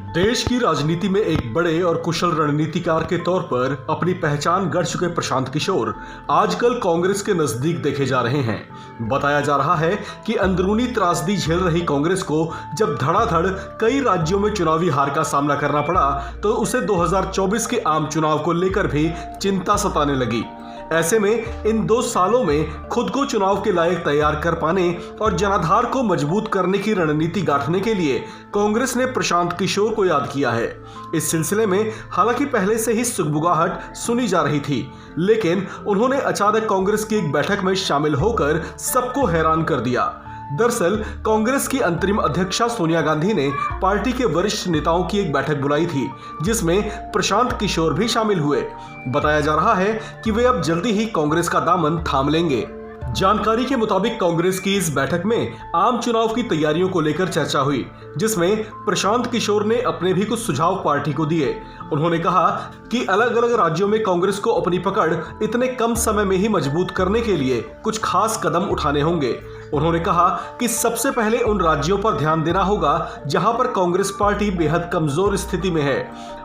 देश की राजनीति में एक बड़े और कुशल रणनीतिकार के तौर पर अपनी पहचान गढ़ चुके प्रशांत किशोर आजकल कांग्रेस के नजदीक देखे जा रहे हैं। बताया जा रहा है कि अंदरूनी त्रासदी झेल रही कांग्रेस को जब धड़ाधड़ कई राज्यों में चुनावी हार का सामना करना पड़ा तो उसे 2024 के आम चुनाव को लेकर भी चिंता सताने लगी। ऐसे में इन 2 सालों में खुद को चुनाव के लायक तैयार कर पाने और जनाधार को मजबूत करने की रणनीति गांठने के लिए कांग्रेस ने प्रशांत किशोर को याद किया है। इस सिलसिले में हालांकि पहले से ही सुगबुगाहट सुनी जा रही थी, लेकिन उन्होंने अचानक कांग्रेस की एक बैठक में शामिल होकर सबको हैरान कर दिया। दरअसल कांग्रेस की अंतरिम अध्यक्षा सोनिया गांधी ने पार्टी के वरिष्ठ नेताओं की एक बैठक बुलाई थी, जिसमें प्रशांत किशोर भी शामिल हुए। बताया जा रहा है कि वे अब जल्दी ही कांग्रेस का दामन थाम लेंगे। जानकारी के मुताबिक कांग्रेस की इस बैठक में आम चुनाव की तैयारियों को लेकर चर्चा हुई, जिसमें प्रशांत किशोर ने अपने भी कुछ सुझाव पार्टी को दिए। उन्होंने कहा कि अलग अलग राज्यों में कांग्रेस को अपनी पकड़ इतने कम समय में ही मजबूत करने के लिए कुछ खास कदम उठाने होंगे। उन्होंने कहा कि सबसे पहले उन राज्यों पर ध्यान देना होगा जहां पर कांग्रेस पार्टी बेहद कमजोर स्थिति में है।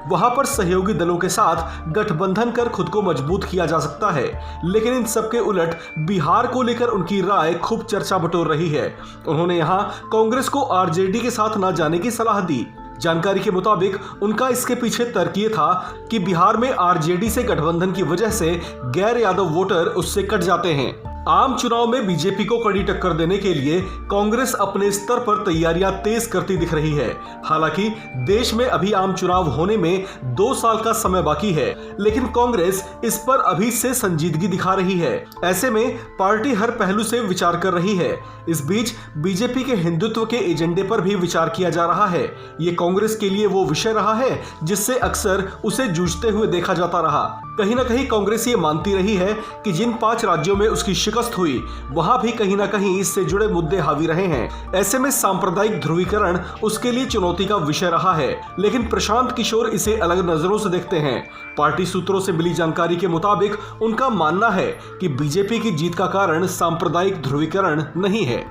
वहां पर सहयोगी दलों के साथ गठबंधन कर खुद को मजबूत किया जा सकता है, लेकिन इन सबके उलट बिहार को लेकर उनकी राय खूब चर्चा बटोर रही है। उन्होंने यहां कांग्रेस को आरजेडी के साथ न जाने की सलाह दी। जानकारी के मुताबिक उनका इसके पीछे तर्क ये था कि बिहार में आरजेडी से गठबंधन की वजह से गैर यादव वोटर उससे कट जाते हैं। आम चुनाव में बीजेपी को कड़ी टक्कर देने के लिए कांग्रेस अपने स्तर पर तैयारियां तेज करती दिख रही है। हालांकि देश में अभी आम चुनाव होने में 2 साल का समय बाकी है, लेकिन कांग्रेस इस पर अभी से संजीदगी दिखा रही है। ऐसे में पार्टी हर पहलू से विचार कर रही है। इस बीच बीजेपी के हिंदुत्व के एजेंडे पर भी विचार किया जा रहा है। ये कांग्रेस के लिए वो विषय रहा है जिससे अक्सर उसे जूझते हुए देखा जाता रहा। कहीं ना कहीं कांग्रेस ये मानती रही है कि जिन 5 राज्यों में उसकी शिकस्त हुई, वहां भी कहीं ना कहीं इससे जुड़े मुद्दे हावी रहे हैं। ऐसे में सांप्रदायिक ध्रुवीकरण उसके लिए चुनौती का विषय रहा है, लेकिन प्रशांत किशोर इसे अलग नजरों से देखते हैं। पार्टी सूत्रों से मिली जानकारी के मुताबिक उनका मानना है कि बीजेपी की जीत का कारण सांप्रदायिक ध्रुवीकरण नहीं है।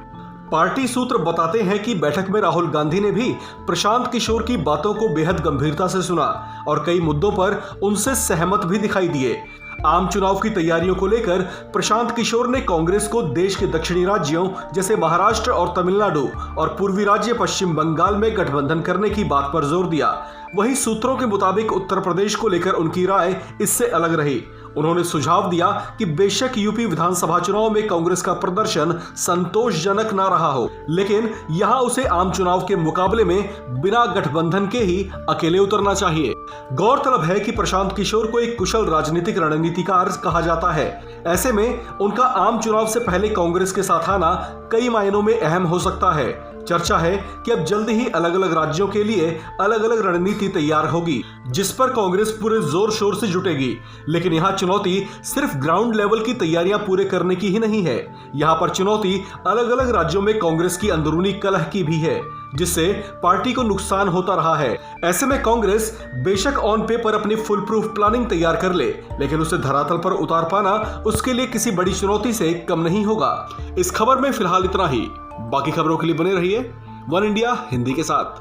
पार्टी सूत्र बताते हैं कि बैठक में राहुल गांधी ने भी प्रशांत किशोर की बातों को बेहद गंभीरता से सुना और कई मुद्दों पर उनसे सहमत भी दिखाई दिए। आम चुनाव की तैयारियों को लेकर प्रशांत किशोर ने कांग्रेस को देश के दक्षिणी राज्यों जैसे महाराष्ट्र और तमिलनाडु और पूर्वी राज्य पश्चिम बंगाल में गठबंधन करने की बात पर जोर दिया। वहीं सूत्रों के मुताबिक उत्तर प्रदेश को लेकर उनकी राय इससे अलग रही। उन्होंने सुझाव दिया कि बेशक यूपी विधानसभा चुनाव में कांग्रेस का प्रदर्शन संतोषजनक ना रहा हो, लेकिन यहां उसे आम चुनाव के मुकाबले में बिना गठबंधन के ही अकेले उतरना चाहिए। गौरतलब है कि प्रशांत किशोर को एक कुशल राजनीतिक रणनीतिकार कहा जाता है। ऐसे में उनका आम चुनाव से पहले कांग्रेस के साथ आना कई मायनों में अहम हो सकता है। चर्चा है कि अब जल्द ही अलग अलग राज्यों के लिए अलग अलग रणनीति तैयार होगी, जिस पर कांग्रेस पूरे जोर शोर से जुटेगी। लेकिन यहाँ चुनौती सिर्फ ग्राउंड लेवल की तैयारियां पूरे करने की ही नहीं है। यहाँ पर चुनौती अलग अलग राज्यों में कांग्रेस की अंदरूनी कलह की भी है, जिससे पार्टी को नुकसान होता रहा है। ऐसे में कांग्रेस बेशक ऑन पेपर अपनी फुल प्रूफ प्लानिंग तैयार कर ले, लेकिन उसे धरातल पर उतार पाना उसके लिए किसी बड़ी चुनौती से कम नहीं होगा। इस खबर में फिलहाल इतना ही। बाकी खबरों के लिए बने रहिए वन इंडिया हिंदी के साथ।